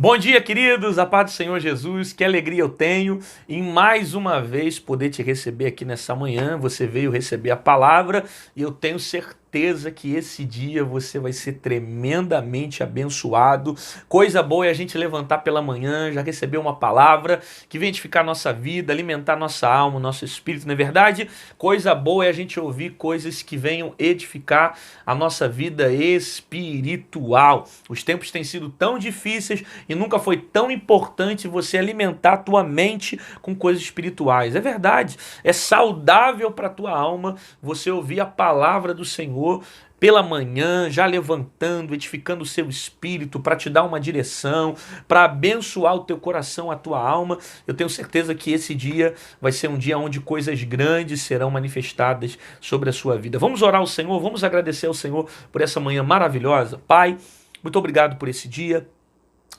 Bom dia, queridos, a paz do Senhor Jesus, que alegria eu tenho em mais uma vez poder te receber aqui nessa manhã. Você veio receber a palavra e eu tenho certeza que esse dia você vai ser tremendamente abençoado. Coisa boa é a gente levantar pela manhã, já receber uma palavra que vem edificar nossa vida, alimentar nossa alma, nosso espírito, não é verdade? Coisa boa é a gente ouvir coisas que venham edificar a nossa vida espiritual. Os tempos têm sido tão difíceis e nunca foi tão importante você alimentar a tua mente com coisas espirituais. É verdade, é saudável para a tua alma você ouvir a palavra do Senhor pela manhã, já levantando, edificando o seu espírito para te dar uma direção, para abençoar o teu coração, a tua alma. Eu tenho certeza que esse dia vai ser um dia onde coisas grandes serão manifestadas sobre a sua vida. Vamos orar ao Senhor, vamos agradecer ao Senhor por essa manhã maravilhosa. Pai, muito obrigado por esse dia,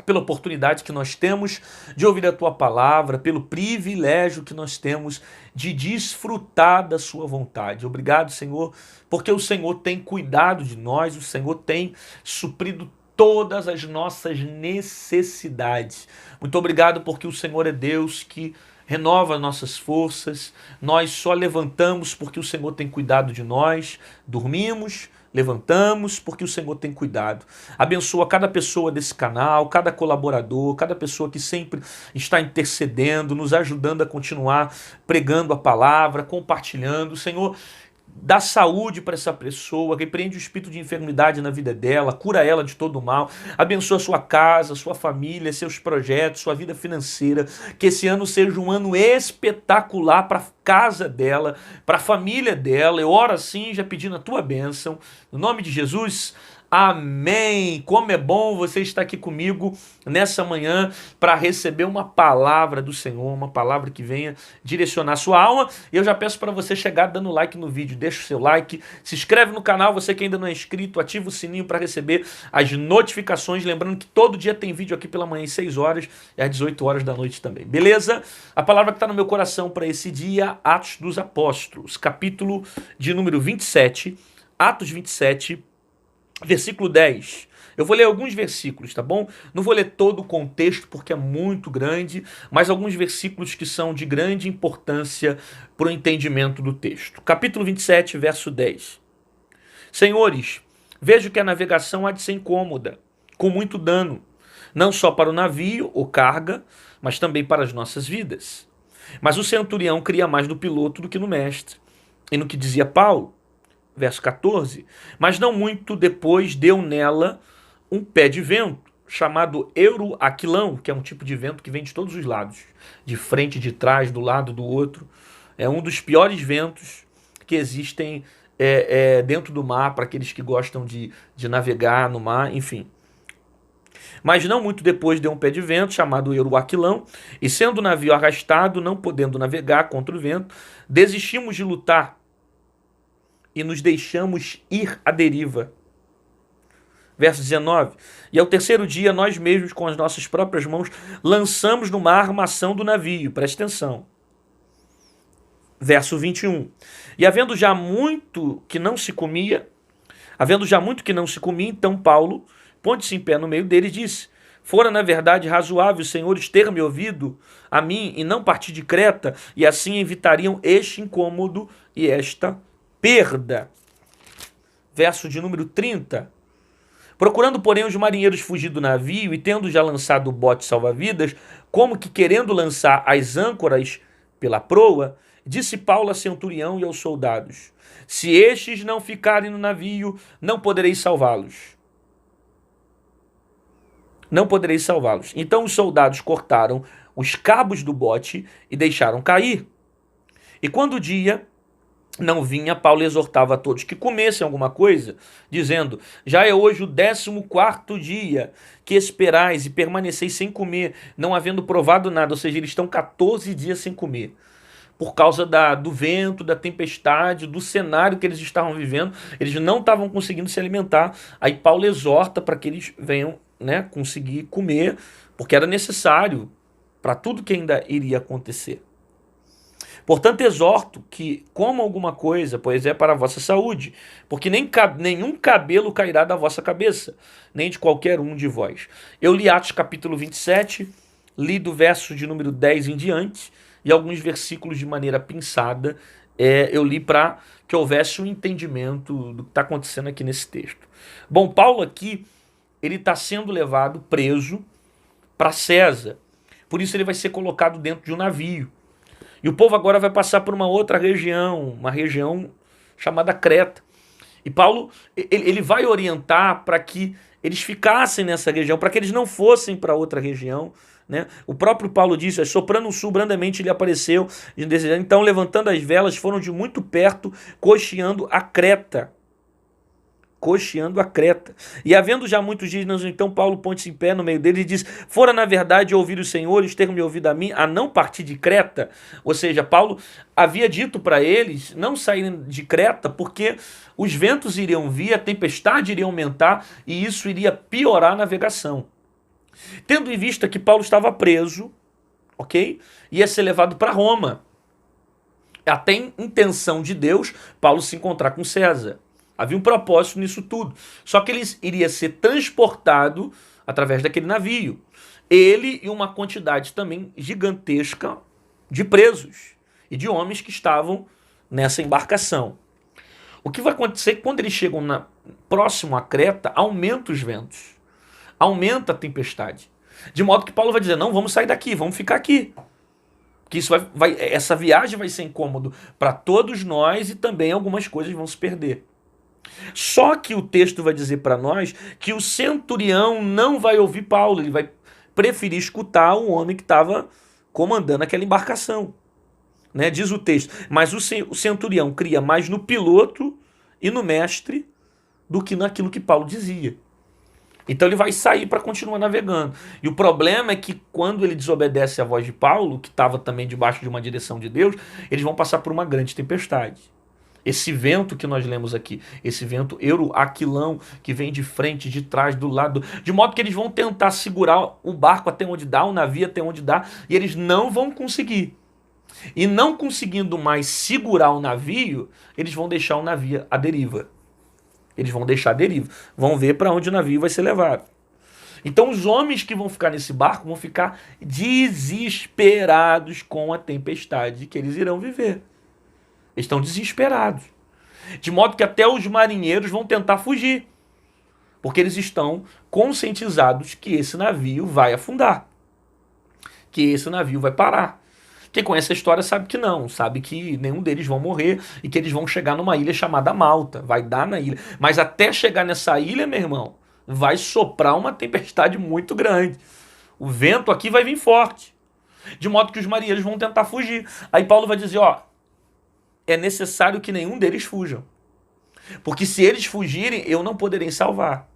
pela oportunidade que nós temos de ouvir a Tua palavra, pelo privilégio que nós temos de desfrutar da Sua vontade. Obrigado, Senhor, porque o Senhor tem cuidado de nós, o Senhor tem suprido todas as nossas necessidades. Muito obrigado porque o Senhor é Deus que renova nossas forças, nós só levantamos porque o Senhor tem cuidado de nós, dormimos, levantamos porque o Senhor tem cuidado. Abençoa cada pessoa desse canal, cada colaborador, cada pessoa que sempre está intercedendo, nos ajudando a continuar pregando a palavra, compartilhando. Senhor, dá saúde para essa pessoa, repreende o espírito de enfermidade na vida dela, cura ela de todo o mal, abençoa sua casa, sua família, seus projetos, sua vida financeira, que esse ano seja um ano espetacular para a casa dela, para a família dela. Eu oro assim, já pedindo a tua bênção, no nome de Jesus. Amém! Como é bom você estar aqui comigo nessa manhã para receber uma palavra do Senhor, uma palavra que venha direcionar a sua alma. E eu já peço para você chegar dando like no vídeo, deixa o seu like, se inscreve no canal, você que ainda não é inscrito, ativa o sininho para receber as notificações. Lembrando que todo dia tem vídeo aqui pela manhã às 6 horas e às 18 horas da noite também, beleza? A palavra que está no meu coração para esse dia, Atos dos Apóstolos, capítulo de número 27, Atos 27, versículo 10. Eu vou ler alguns versículos, tá bom? Não vou ler todo o contexto porque é muito grande, mas alguns versículos que são de grande importância para o entendimento do texto. Capítulo 27, verso 10. Senhores, vejo que a navegação há de ser incômoda, com muito dano, não só para o navio ou carga, mas também para as nossas vidas. Mas o centurião cria mais no piloto do que no mestre. E no que dizia Paulo, verso 14, mas não muito depois deu nela um pé de vento, chamado Euroaquilão, que é um tipo de vento que vem de todos os lados, de frente, de trás, do lado, do outro. É um dos piores ventos que existem dentro do mar, para aqueles que gostam de navegar no mar, enfim. Mas não muito depois deu um pé de vento, chamado Euroaquilão, e sendo o navio arrastado, não podendo navegar contra o vento, desistimos de lutar e nos deixamos ir à deriva. Verso 19. E ao terceiro dia, nós mesmos, com as nossas próprias mãos, lançamos no mar a armação do navio. Presta atenção. Verso 21. E havendo já muito que não se comia, então Paulo, pondo-se em pé no meio deles, disse: fora, na verdade, razoável, senhores, ter me ouvido a mim e não partir de Creta, e assim evitariam este incômodo e esta perda. Verso de número 30. Procurando, porém, os marinheiros fugir do navio e tendo já lançado o bote salva-vidas, como que querendo lançar as âncoras pela proa, disse Paulo a centurião e aos soldados: se estes não ficarem no navio, não podereis salvá-los. Não podereis salvá-los. Então os soldados cortaram os cabos do bote e deixaram cair. E quando o dia não vinha, Paulo exortava a todos que comessem alguma coisa, dizendo: já é hoje o 14º dia que esperais e permaneceis sem comer, não havendo provado nada. Ou seja, eles estão 14 dias sem comer, por causa do vento, da tempestade, do cenário que eles estavam vivendo. Eles não estavam conseguindo se alimentar. Aí Paulo exorta para que eles venham, conseguir comer, porque era necessário para tudo que ainda iria acontecer. Portanto, exorto que comam alguma coisa, pois é para a vossa saúde, porque nenhum cabelo cairá da vossa cabeça, nem de qualquer um de vós. Eu li Atos capítulo 27, li do verso de número 10 em diante, e alguns versículos de maneira pinçada, eu li para que houvesse um entendimento do que está acontecendo aqui nesse texto. Bom, Paulo aqui, ele está sendo levado preso para César, por isso ele vai ser colocado dentro de um navio. E o povo agora vai passar por uma outra região, uma região chamada Creta. E Paulo, ele vai orientar para que eles ficassem nessa região, para que eles não fossem para outra região, né? O próprio Paulo disse, soprando um sul brandamente lhe apareceu, então levantando as velas foram de muito perto, cocheando a Creta. E havendo já muitos dias, então Paulo põe-se em pé no meio deles e diz, fora na verdade ouvir os senhores, ter me ouvido a mim, a não partir de Creta. Ou seja, Paulo havia dito para eles não saírem de Creta, porque os ventos iriam vir, a tempestade iria aumentar, e isso iria piorar a navegação. Tendo em vista que Paulo estava preso, ok? Ia ser levado para Roma. Até em intenção de Deus, Paulo se encontrar com César. Havia um propósito nisso tudo. Só que ele iria ser transportado através daquele navio. Ele e uma quantidade também gigantesca de presos e de homens que estavam nessa embarcação. O que vai acontecer quando eles chegam próximo a Creta, aumenta os ventos, aumenta a tempestade. De modo que Paulo vai dizer, não, vamos sair daqui, vamos ficar aqui. Porque essa viagem vai ser incômodo para todos nós e também algumas coisas vão se perder. Só que o texto vai dizer para nós que o centurião não vai ouvir Paulo, ele vai preferir escutar o homem que estava comandando aquela embarcação. Né? Diz o texto, mas o centurião cria mais no piloto e no mestre do que naquilo que Paulo dizia. Então ele vai sair para continuar navegando. E o problema é que quando ele desobedece à voz de Paulo, que estava também debaixo de uma direção de Deus, eles vão passar por uma grande tempestade. Esse vento que nós lemos aqui, esse vento euroaquilão que vem de frente, de trás, do lado, de modo que eles vão tentar segurar o barco até onde dá, o navio até onde dá, e eles não vão conseguir. E não conseguindo mais segurar o navio, eles vão deixar o navio à deriva. Eles vão deixar a deriva. Vão ver para onde o navio vai ser levado. Então os homens que vão ficar nesse barco vão ficar desesperados com a tempestade que eles irão viver. Eles estão desesperados. De modo que até os marinheiros vão tentar fugir. Porque eles estão conscientizados que esse navio vai afundar. Que esse navio vai parar. Quem conhece a história sabe que não. Sabe que nenhum deles vão morrer e que eles vão chegar numa ilha chamada Malta. Vai dar na ilha. Mas até chegar nessa ilha, meu irmão, vai soprar uma tempestade muito grande. O vento aqui vai vir forte. De modo que os marinheiros vão tentar fugir. Aí Paulo vai dizer, é necessário que nenhum deles fujam. Porque se eles fugirem, eu não poderei salvar.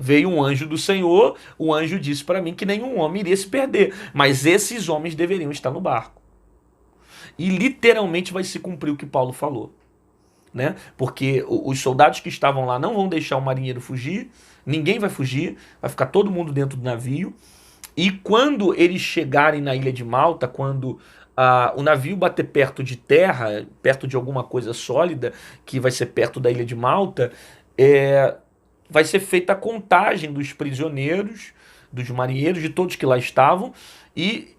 Veio um anjo do Senhor, o anjo disse para mim que nenhum homem iria se perder, mas esses homens deveriam estar no barco. E literalmente vai se cumprir o que Paulo falou. Né? Porque os soldados que estavam lá não vão deixar o marinheiro fugir, ninguém vai fugir, vai ficar todo mundo dentro do navio. E quando eles chegarem na ilha de Malta, quando o navio bater perto de terra, perto de alguma coisa sólida, que vai ser perto da ilha de Malta, vai ser feita a contagem dos prisioneiros, dos marinheiros, de todos que lá estavam, e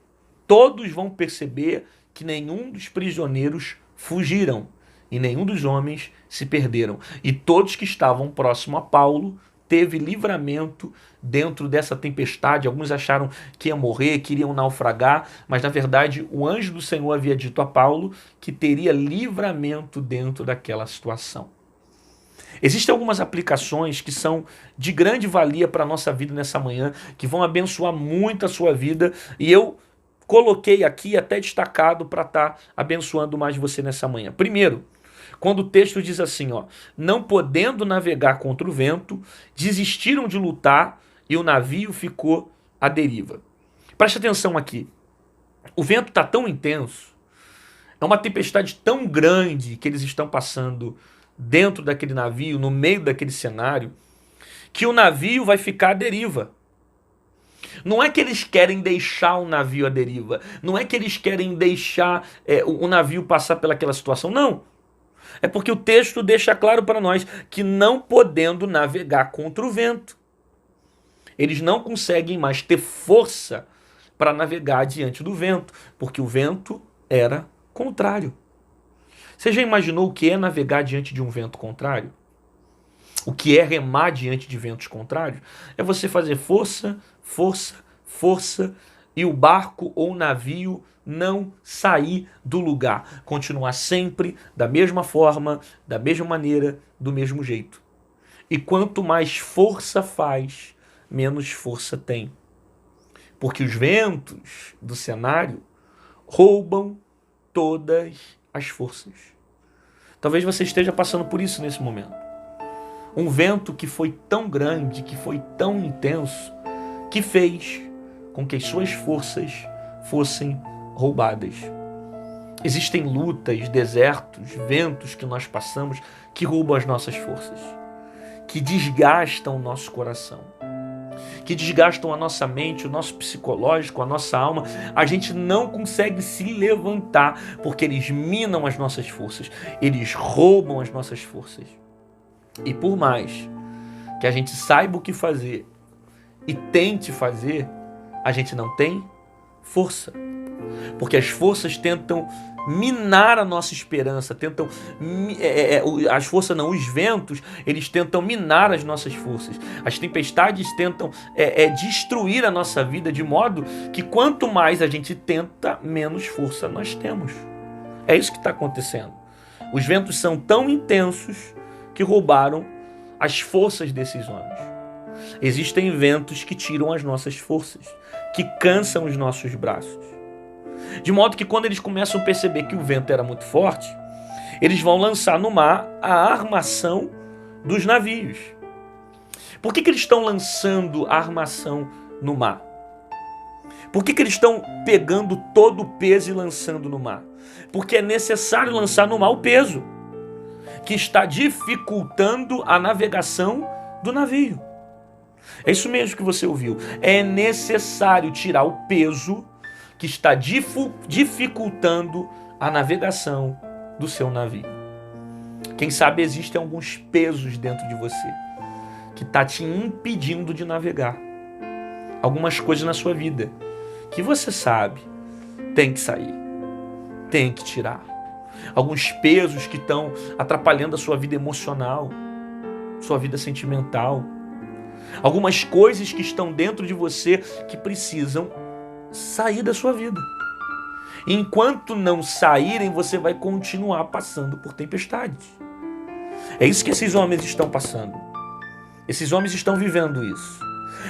todos vão perceber que nenhum dos prisioneiros fugiram, e nenhum dos homens se perderam. E todos que estavam próximo a Paulo teve livramento dentro dessa tempestade. Alguns acharam que ia morrer, que iriam naufragar, mas na verdade o anjo do Senhor havia dito a Paulo que teria livramento dentro daquela situação. Existem algumas aplicações que são de grande valia para a nossa vida nessa manhã, que vão abençoar muito a sua vida, e eu coloquei aqui até destacado para estar abençoando mais você nessa manhã. Primeiro, quando o texto diz assim, não podendo navegar contra o vento, desistiram de lutar e o navio ficou à deriva. Preste atenção aqui. O vento está tão intenso, é uma tempestade tão grande que eles estão passando dentro daquele navio, no meio daquele cenário, que o navio vai ficar à deriva. Não é que eles querem deixar o navio à deriva. Não é que eles querem deixar o navio passar pelaquela situação. Não. É porque o texto deixa claro para nós que não podendo navegar contra o vento, eles não conseguem mais ter força para navegar diante do vento, porque o vento era contrário. Você já imaginou o que é navegar diante de um vento contrário? O que é remar diante de ventos contrários? É você fazer força, força, força e o barco ou o navio não sair do lugar. Continuar sempre da mesma forma, da mesma maneira, do mesmo jeito. E quanto mais força faz, menos força tem. Porque os ventos do cenário roubam todas as forças. Talvez você esteja passando por isso nesse momento. Um vento que foi tão grande, que foi tão intenso, que fez com que as suas forças fossem roubadas. Existem lutas, desertos, ventos que nós passamos que roubam as nossas forças, que desgastam o nosso coração, que desgastam a nossa mente, o nosso psicológico, a nossa alma. A gente não consegue se levantar porque eles minam as nossas forças, eles roubam as nossas forças. E por mais que a gente saiba o que fazer e tente fazer, a gente não tem força. Porque as forças tentam minar a nossa esperança, as forças não, os ventos, eles tentam minar as nossas forças. As tempestades tentam destruir a nossa vida, de modo que quanto mais a gente tenta, menos força nós temos. É isso que está acontecendo. Os ventos são tão intensos que roubaram as forças desses homens. Existem ventos que tiram as nossas forças, que cansam os nossos braços. De modo que quando eles começam a perceber que o vento era muito forte, eles vão lançar no mar a armação dos navios. Por que eles estão lançando a armação no mar? Por que eles estão pegando todo o peso e lançando no mar? Porque é necessário lançar no mar o peso, que está dificultando a navegação do navio. É isso mesmo que você ouviu. É necessário tirar o peso que está dificultando a navegação do seu navio. Quem sabe existem alguns pesos dentro de você que está te impedindo de navegar. Algumas coisas na sua vida que você sabe tem que sair, tem que tirar. Alguns pesos que estão atrapalhando a sua vida emocional, sua vida sentimental. Algumas coisas que estão dentro de você que precisam sair da sua vida. Enquanto não saírem, você vai continuar passando por tempestades. É isso que esses homens estão passando. Esses homens estão vivendo isso.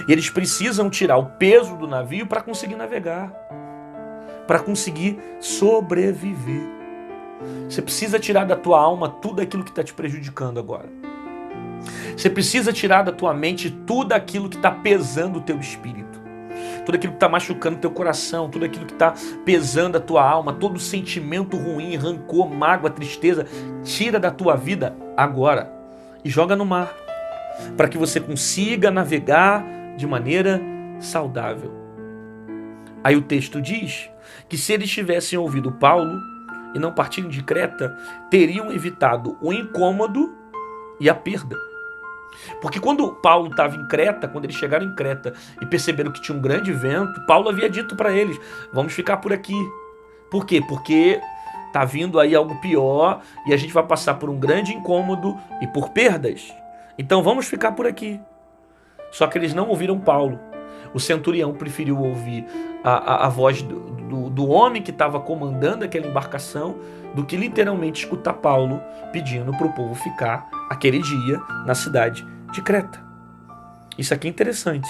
E eles precisam tirar o peso do navio para conseguir navegar, para conseguir sobreviver. Você precisa tirar da tua alma tudo aquilo que está te prejudicando agora. Você precisa tirar da tua mente tudo aquilo que está pesando o teu espírito. Tudo aquilo que está machucando o teu coração, tudo aquilo que está pesando a tua alma, todo sentimento ruim, rancor, mágoa, tristeza, tira da tua vida agora e joga no mar, para que você consiga navegar de maneira saudável. Aí o texto diz que se eles tivessem ouvido Paulo e não partiram de Creta, teriam evitado o incômodo e a perda. Porque quando Paulo estava em Creta, quando eles chegaram em Creta e perceberam que tinha um grande vento, Paulo havia dito para eles, vamos ficar por aqui. Por quê? Porque está vindo aí algo pior e a gente vai passar por um grande incômodo e por perdas. Então vamos ficar por aqui. Só que eles não ouviram Paulo. O centurião preferiu ouvir a voz do homem que estava comandando aquela embarcação do que literalmente escutar Paulo pedindo para o povo ficar aquele dia na cidade de Creta. Isso aqui é interessante.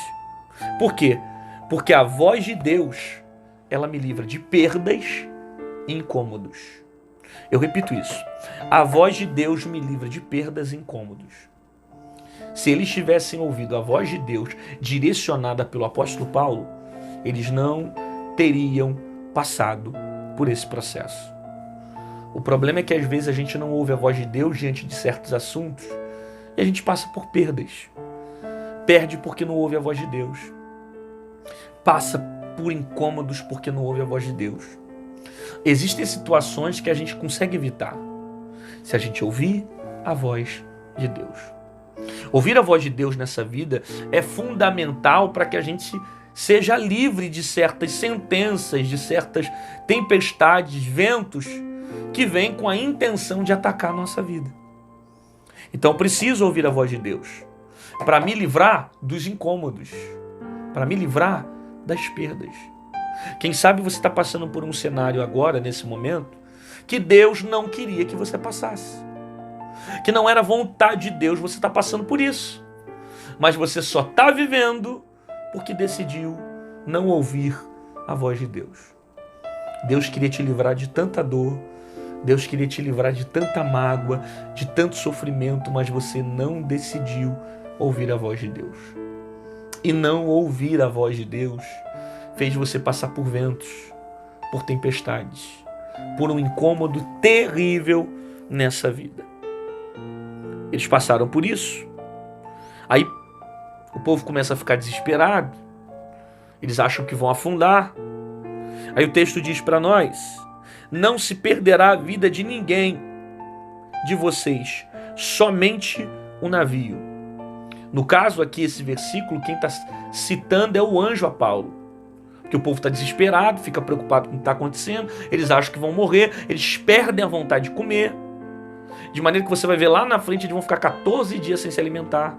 Por quê? Porque a voz de Deus, ela me livra de perdas e incômodos. Eu repito isso. A voz de Deus me livra de perdas e incômodos. Se eles tivessem ouvido a voz de Deus direcionada pelo apóstolo Paulo, eles não teriam passado por esse processo. O problema é que às vezes a gente não ouve a voz de Deus diante de certos assuntos e a gente passa por perdas. Perde porque não ouve a voz de Deus. passa por incômodos porque não ouve a voz de Deus. Existem situações que a gente consegue evitar se a gente ouvir a voz de Deus. Ouvir a voz de Deus nessa vida é fundamental para que a gente seja livre de certas sentenças, de certas tempestades, ventos que vêm com a intenção de atacar a nossa vida. Então eu preciso ouvir a voz de Deus para me livrar dos incômodos, para me livrar das perdas. Quem sabe você está passando por um cenário agora, nesse momento, que Deus não queria que você passasse. Que não era vontade de Deus, você está passando por isso. Mas você só está vivendo porque decidiu não ouvir a voz de Deus. Deus queria te livrar de tanta dor, Deus queria te livrar de tanta mágoa, de tanto sofrimento, mas você não decidiu ouvir a voz de Deus. E não ouvir a voz de Deus fez você passar por ventos, por tempestades, por um incômodo terrível nessa vida. Eles passaram por isso. Aí o povo começa a ficar desesperado. Eles acham que vão afundar. Aí o texto diz para nós: não se perderá a vida de ninguém de vocês, somente o navio. No caso aqui, esse versículo, quem está citando é o anjo a Paulo. Porque o povo está desesperado, fica preocupado com o que está acontecendo, eles acham que vão morrer, eles perdem a vontade de comer, de maneira que você vai ver lá na frente, eles vão ficar 14 dias sem se alimentar.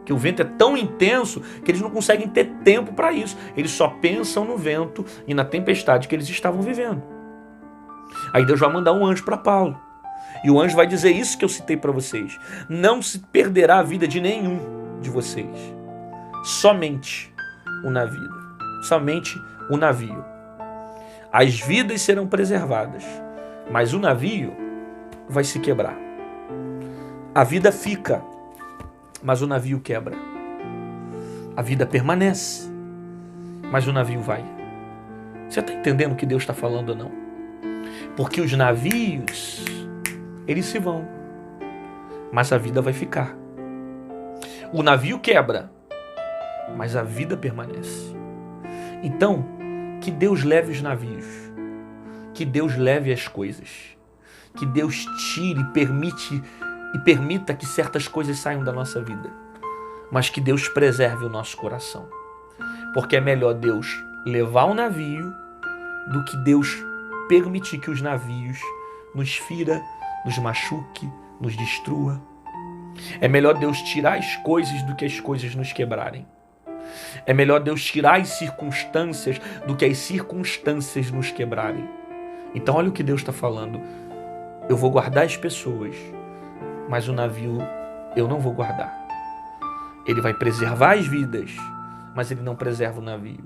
Que o vento é tão intenso que eles não conseguem ter tempo para isso. Eles só pensam no vento e na tempestade que eles estavam vivendo. Aí Deus vai mandar um anjo para Paulo. E o anjo vai dizer isso que eu citei para vocês. Não se perderá a vida de nenhum de vocês. Somente o navio. Somente o navio. As vidas serão preservadas, mas o navio vai se quebrar. A vida fica, mas o navio quebra. A vida permanece, mas o navio vai. Você está entendendo o que Deus está falando ou não? Porque os navios, eles se vão, mas a vida vai ficar. O navio quebra, mas a vida permanece. Então, que Deus leve os navios, que Deus leve as coisas, que Deus tire e permita que certas coisas saiam da nossa vida, mas que Deus preserve o nosso coração. Porque é melhor Deus levar o navio do que Deus permitir que os navios nos fira, nos machuque, nos destrua. É melhor Deus tirar as coisas do que as coisas nos quebrarem. É melhor Deus tirar as circunstâncias do que as circunstâncias nos quebrarem. Então olha o que Deus está falando. Eu vou guardar as pessoas, mas o navio eu não vou guardar. Ele vai preservar as vidas, mas ele não preserva o navio.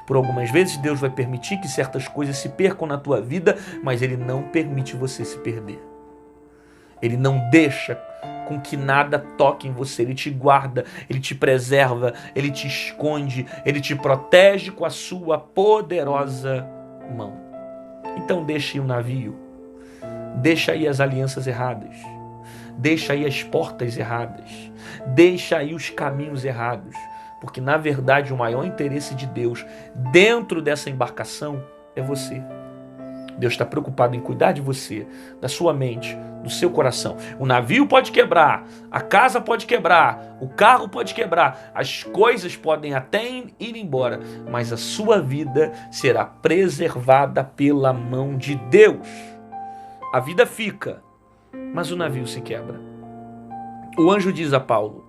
Por algumas vezes Deus vai permitir que certas coisas se percam na tua vida, mas ele não permite você se perder. Ele não deixa com que nada toque em você. Ele te guarda, ele te preserva, ele te esconde, ele te protege com a sua poderosa mão. Então deixa aí o navio, deixa aí as alianças erradas, deixa aí as portas erradas, deixa aí os caminhos errados, porque na verdade o maior interesse de Deus dentro dessa embarcação é você. Deus está preocupado em cuidar de você, da sua mente, do seu coração. O navio pode quebrar, a casa pode quebrar, o carro pode quebrar, as coisas podem até ir embora, mas a sua vida será preservada pela mão de Deus. A vida fica, mas o navio se quebra. O anjo diz a Paulo: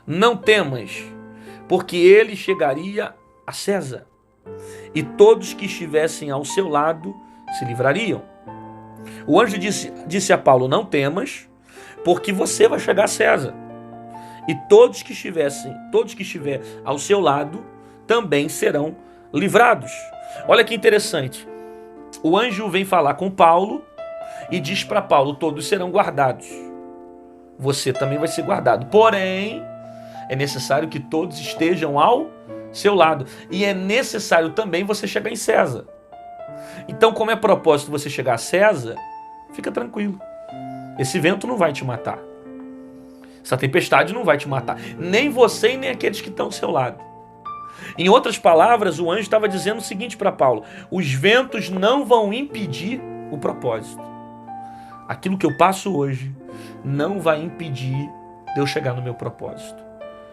não temas, porque ele chegaria a César, e todos que estivessem ao seu lado se livrariam. O anjo disse a Paulo: não temas, porque você vai chegar a César, e todos que estiver ao seu lado também serão livrados. Olha que interessante. O anjo vem falar com Paulo e diz para Paulo: todos serão guardados. Você também vai ser guardado. Porém, é necessário que todos estejam ao seu lado. E é necessário também você chegar em César. Então, como é propósito você chegar a César, fica tranquilo. Esse vento não vai te matar. Essa tempestade não vai te matar. Nem você e nem aqueles que estão ao seu lado. Em outras palavras, o anjo estava dizendo o seguinte para Paulo: os ventos não vão impedir o propósito. Aquilo que eu passo hoje não vai impedir de eu chegar no meu propósito.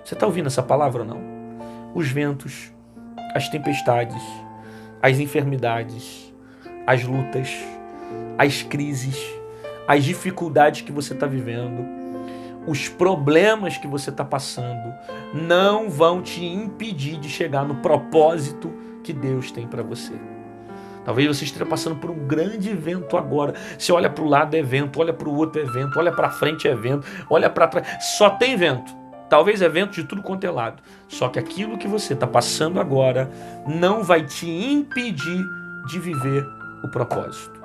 Você está ouvindo essa palavra ou não? Os ventos, as tempestades, as enfermidades, as lutas, as crises, as dificuldades que você está vivendo, os problemas que você está passando, não vão te impedir de chegar no propósito que Deus tem para você. Talvez você esteja passando por um grande evento agora. Você olha para o lado é vento, olha para o outro é vento, olha para frente é vento, olha para trás, só tem vento. Talvez é vento de tudo quanto é lado. Só que aquilo que você está passando agora não vai te impedir de viver o propósito.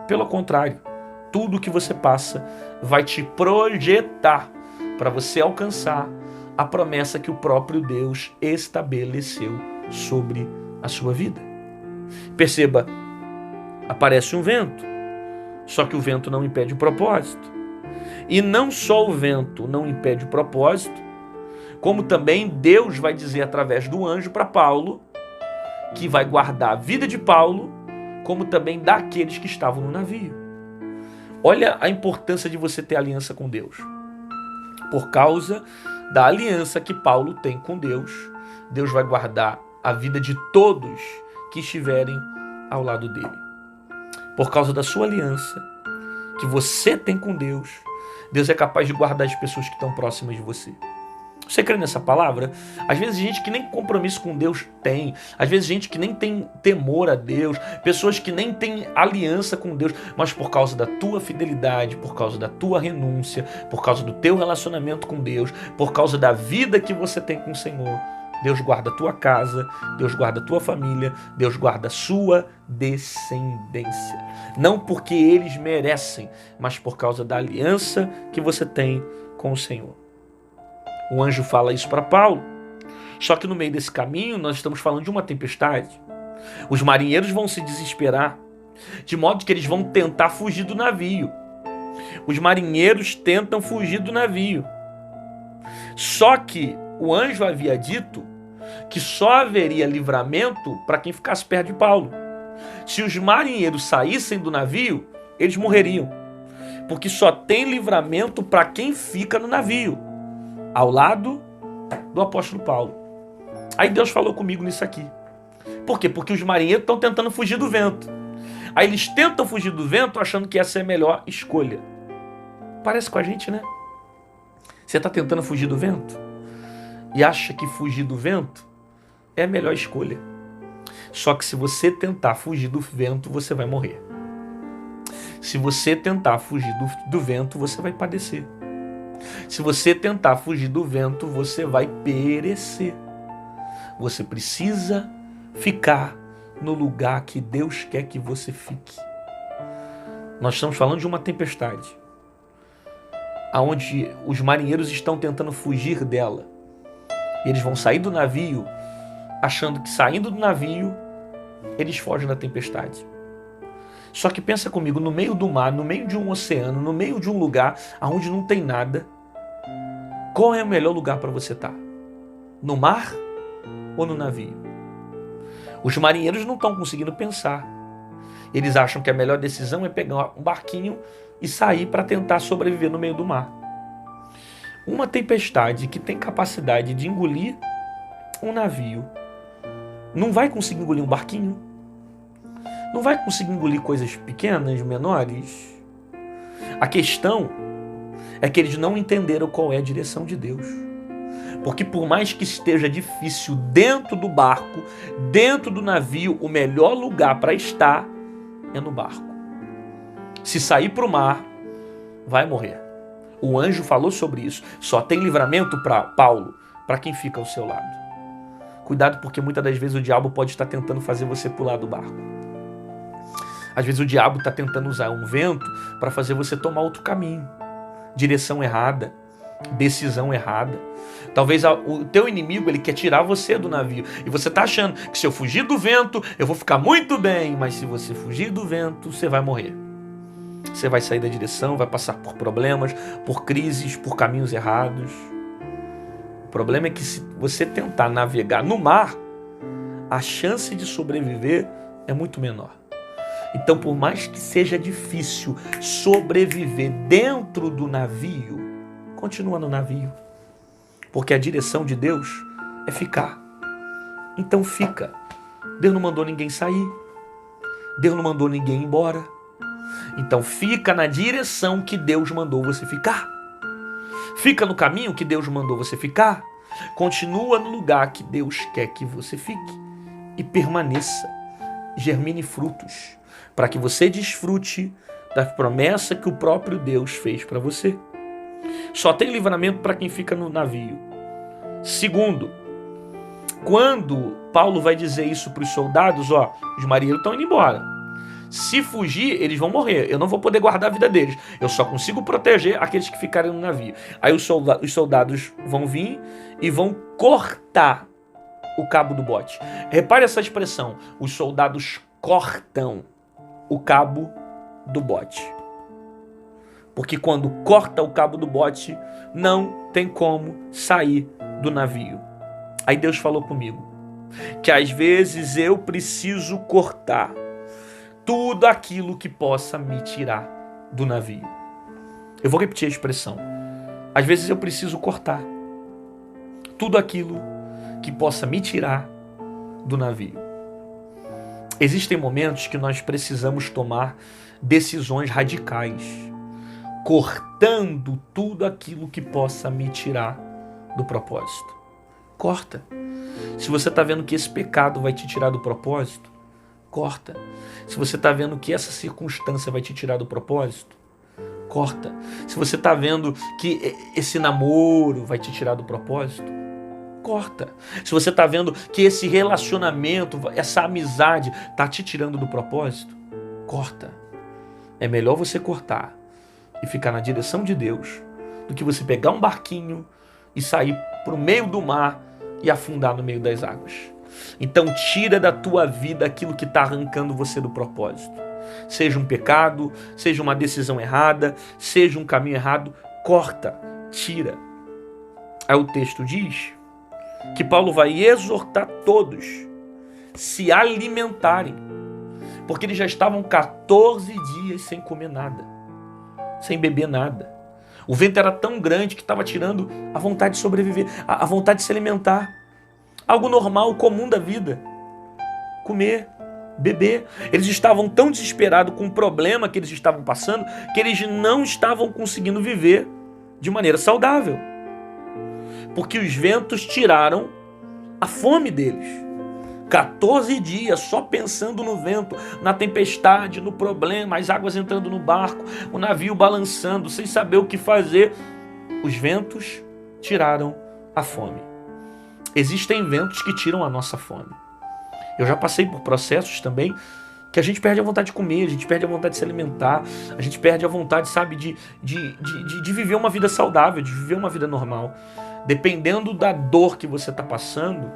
Pelo contrário, tudo que você passa vai te projetar para você alcançar a promessa que o próprio Deus estabeleceu sobre a sua vida. Perceba, aparece um vento, só que o vento não impede o propósito. E não só o vento não impede o propósito, como também Deus vai dizer através do anjo para Paulo que vai guardar a vida de Paulo, como também daqueles que estavam no navio. Olha a importância de você ter aliança com Deus. Por causa da aliança que Paulo tem com Deus, Deus vai guardar a vida de todos que estiverem ao lado dele. Por causa da sua aliança que você tem com Deus, Deus é capaz de guardar as pessoas que estão próximas de você. Você crê nessa palavra? Às vezes gente que nem compromisso com Deus tem, às vezes gente que nem tem temor a Deus, pessoas que nem têm aliança com Deus, mas por causa da tua fidelidade, por causa da tua renúncia, por causa do teu relacionamento com Deus, por causa da vida que você tem com o Senhor, Deus guarda a tua casa, Deus guarda a tua família, Deus guarda a sua descendência. Não porque eles merecem, mas por causa da aliança que você tem com o Senhor. O anjo fala isso para Paulo. Só que no meio desse caminho nós estamos falando de uma tempestade. Os marinheiros vão se desesperar, de modo que eles vão tentar fugir do navio. Os marinheiros tentam fugir do navio. Só que o anjo havia dito que só haveria livramento para quem ficasse perto de Paulo. Se os marinheiros saíssem do navio, eles morreriam. Porque só tem livramento para quem fica no navio, ao lado do apóstolo Paulo. Aí Deus falou comigo nisso aqui. Por quê? Porque os marinheiros estão tentando fugir do vento. Aí eles tentam fugir do vento achando que essa é a melhor escolha. Parece com a gente, né? Você está tentando fugir do vento e acha que fugir do vento é a melhor escolha. Só que se você tentar fugir do vento, você vai morrer. Se você tentar fugir do vento, você vai padecer. Se você tentar fugir do vento, você vai perecer. Você precisa ficar no lugar que Deus quer que você fique. Nós estamos falando de uma tempestade, onde os marinheiros estão tentando fugir dela. Eles vão sair do navio, achando que saindo do navio, eles fogem da tempestade. Só que pensa comigo, no meio do mar, no meio de um oceano, no meio de um lugar onde não tem nada, qual é o melhor lugar para você estar? No mar ou no navio? Os marinheiros não estão conseguindo pensar. Eles acham que a melhor decisão é pegar um barquinho e sair para tentar sobreviver no meio do mar. Uma tempestade que tem capacidade de engolir um navio não vai conseguir engolir um barquinho? Não vai conseguir engolir coisas pequenas, menores? A questão é que eles não entenderam qual é a direção de Deus. Porque por mais que esteja difícil dentro do barco, dentro do navio, o melhor lugar para estar é no barco. Se sair para o mar, vai morrer. O anjo falou sobre isso. Só tem livramento para Paulo, para quem fica ao seu lado. Cuidado, porque muitas das vezes o diabo pode estar tentando fazer você pular do barco. Às vezes o diabo está tentando usar um vento para fazer você tomar outro caminho. Direção errada, decisão errada. Talvez o teu inimigo ele quer tirar você do navio. E você está achando que se eu fugir do vento, eu vou ficar muito bem. Mas se você fugir do vento, você vai morrer. Você vai sair da direção, vai passar por problemas, por crises, por caminhos errados. O problema é que se você tentar navegar no mar, a chance de sobreviver é muito menor. Então, por mais que seja difícil sobreviver dentro do navio, continua no navio. Porque a direção de Deus é ficar. Então fica. Deus não mandou ninguém sair. Deus não mandou ninguém ir embora. Então fica na direção que Deus mandou você ficar. Fica no caminho que Deus mandou você ficar. Continua no lugar que Deus quer que você fique. E permaneça. Germine frutos. Para que você desfrute da promessa que o próprio Deus fez para você. Só tem livramento para quem fica no navio. Segundo, quando Paulo vai dizer isso para os soldados, os marinheiros estão indo embora. Se fugir, eles vão morrer. Eu não vou poder guardar a vida deles. Eu só consigo proteger aqueles que ficarem no navio. Aí os soldados vão vir e vão cortar o cabo do bote. Repare essa expressão. Os soldados cortam o cabo do bote. Porque quando corta o cabo do bote, não tem como sair do navio. Aí Deus falou comigo que às vezes eu preciso cortar tudo aquilo que possa me tirar do navio. Eu vou repetir a expressão. Às vezes eu preciso cortar tudo aquilo que possa me tirar do navio. Existem momentos que nós precisamos tomar decisões radicais, cortando tudo aquilo que possa me tirar do propósito. Corta. Se você está vendo que esse pecado vai te tirar do propósito, corta. Se você está vendo que essa circunstância vai te tirar do propósito, corta. Se você está vendo que esse namoro vai te tirar do propósito, corta. Se você está vendo que esse relacionamento, essa amizade está te tirando do propósito, corta. É melhor você cortar e ficar na direção de Deus do que você pegar um barquinho e sair para o meio do mar e afundar no meio das águas. Então tira da tua vida aquilo que está arrancando você do propósito. Seja um pecado, seja uma decisão errada, seja um caminho errado, corta, tira. Aí o texto diz que Paulo vai exortar todos se alimentarem, porque eles já estavam 14 dias sem comer nada, sem beber nada. O vento era tão grande que estava tirando a vontade de sobreviver, a vontade de se alimentar. Algo normal, comum da vida. Comer, beber. Eles estavam tão desesperados com o problema que eles estavam passando que eles não estavam conseguindo viver de maneira saudável. Porque os ventos tiraram a fome deles. 14 dias só pensando no vento, na tempestade, no problema, as águas entrando no barco, o navio balançando, sem saber o que fazer. Os ventos tiraram a fome. Existem ventos que tiram a nossa fome. Eu já passei por processos também que a gente perde a vontade de comer, a gente perde a vontade de se alimentar, a gente perde a vontade, sabe, de viver uma vida saudável, de viver uma vida normal. Dependendo da dor que você está passando,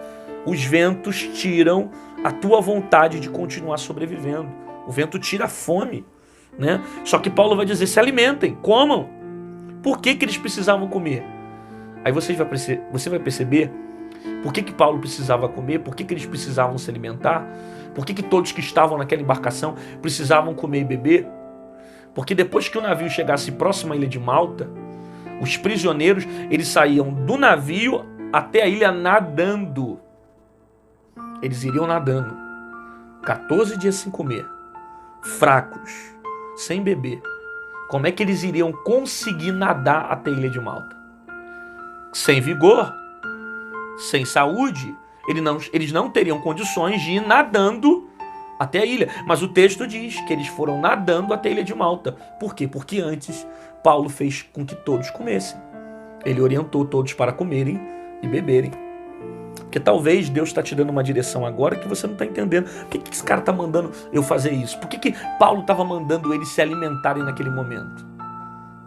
os ventos tiram a tua vontade de continuar sobrevivendo. O vento tira a fome, né? Só que Paulo vai dizer, se alimentem, comam. Por que eles precisavam comer? Aí você vai perceber por que Paulo precisava comer, por que eles precisavam se alimentar, por que todos que estavam naquela embarcação precisavam comer e beber. Porque depois que o navio chegasse próximo à ilha de Malta, os prisioneiros, eles saíam do navio até a ilha nadando. Eles iriam nadando. 14 dias sem comer. Fracos. Sem beber. Como é que eles iriam conseguir nadar até a ilha de Malta? Sem vigor. Sem saúde. Eles não teriam condições de ir nadando até a ilha. Mas o texto diz que eles foram nadando até a ilha de Malta. Por quê? Porque antes Paulo fez com que todos comessem. Ele orientou todos para comerem e beberem. Porque talvez Deus está te dando uma direção agora que você não está entendendo. Por que esse cara está mandando eu fazer isso? Por que Paulo estava mandando eles se alimentarem naquele momento?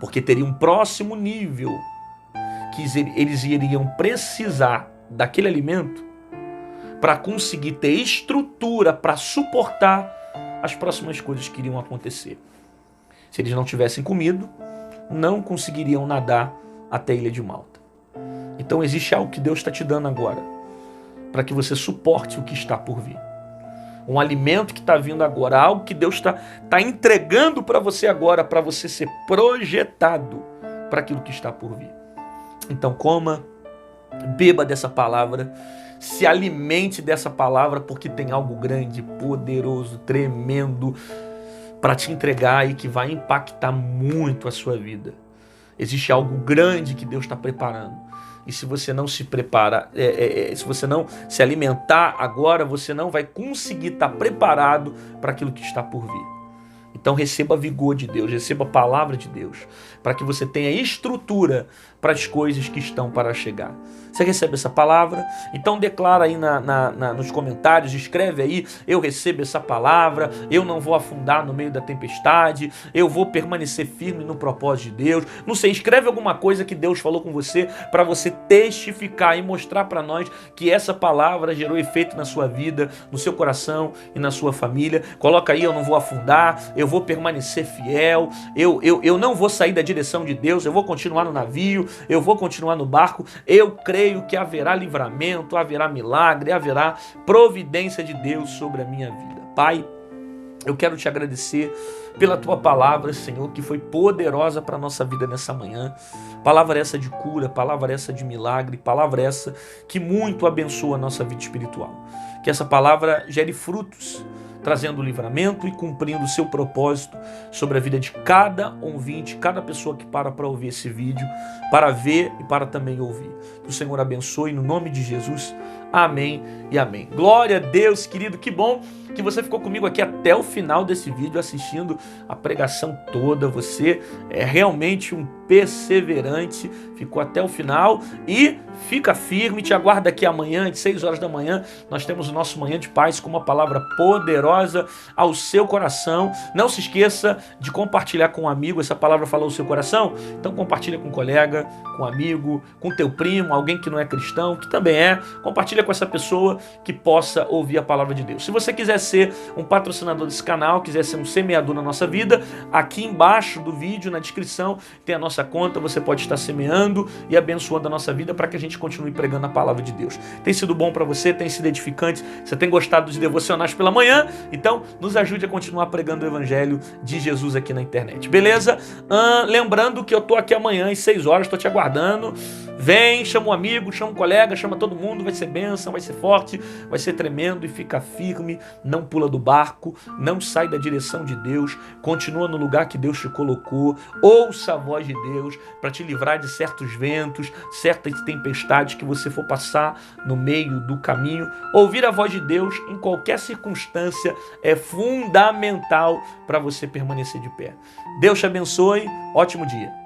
Porque teria um próximo nível que eles iriam precisar daquele alimento para conseguir ter estrutura para suportar as próximas coisas que iriam acontecer. Se eles não tivessem comido, não conseguiriam nadar até a ilha de Malta. Então existe algo que Deus está te dando agora. para que você suporte o que está por vir. Um alimento que está vindo agora, algo que Deus está entregando para você agora, para você ser projetado para aquilo que está por vir. Então coma, beba dessa palavra, se alimente dessa palavra, porque tem algo grande, poderoso, tremendo para te entregar e que vai impactar muito a sua vida. Existe algo grande que Deus está preparando. E se você não se prepara, se você não se alimentar agora, você não vai conseguir estar preparado para aquilo que está por vir. Então receba vigor de Deus, receba a palavra de Deus, para que você tenha estrutura para as coisas que estão para chegar. Você recebe essa palavra? Então declara aí nos comentários, escreve aí: eu recebo essa palavra, eu não vou afundar no meio da tempestade, eu vou permanecer firme no propósito de Deus. Não sei, escreve alguma coisa que Deus falou com você, para você testificar e mostrar para nós que essa palavra gerou efeito na sua vida, no seu coração e na sua família. Coloca aí: eu não vou afundar, eu vou permanecer fiel, eu não vou sair da direção de Deus, eu vou continuar no navio, eu vou continuar no barco, eu creio que haverá livramento, haverá milagre, haverá providência de Deus sobre a minha vida. Pai, eu quero te agradecer pela tua palavra, Senhor, que foi poderosa para a nossa vida nessa manhã. Palavra essa de cura, palavra essa de milagre, palavra essa que muito abençoa a nossa vida espiritual. Que essa palavra gere frutos, trazendo livramento e cumprindo o seu propósito sobre a vida de cada ouvinte, cada pessoa que para ouvir esse vídeo, para ver e para também ouvir. Que o Senhor abençoe no nome de Jesus. Amém e amém. Glória a Deus, querido. Que bom que você ficou comigo aqui até o final desse vídeo, assistindo a pregação toda. Você é realmente um perseverante, ficou até o final e fica firme. Te aguardo aqui amanhã, às 6 horas da manhã. Nós temos o nosso Manhã de Paz com uma palavra poderosa ao seu coração. Não se esqueça de compartilhar com um amigo. Essa palavra falou ao seu coração? Então compartilha com um colega, com um amigo, com teu primo, alguém que não é cristão, que também é. Compartilha com essa pessoa que possa ouvir a palavra de Deus. Se você quiser ser um patrocinador desse canal, quiser ser um semeador na nossa vida, aqui embaixo do vídeo, na descrição, tem a nossa conta. Você pode estar semeando e abençoando a nossa vida para que a gente continue pregando a palavra de Deus. Tem sido bom para você, tem sido edificante, você tem gostado dos devocionais pela manhã, então nos ajude a continuar pregando o evangelho de Jesus aqui na internet, beleza? Lembrando que eu tô aqui amanhã às 6 horas, tô te aguardando. Vem, chama um amigo, chama um colega, chama todo mundo, vai ser bênção, vai ser forte, vai ser tremendo. E fica firme, não pula do barco, não sai da direção de Deus, continua no lugar que Deus te colocou, ouça a voz de Deus para te livrar de certos ventos, certas tempestades que você for passar no meio do caminho. Ouvir a voz de Deus em qualquer circunstância é fundamental para você permanecer de pé. Deus te abençoe, ótimo dia.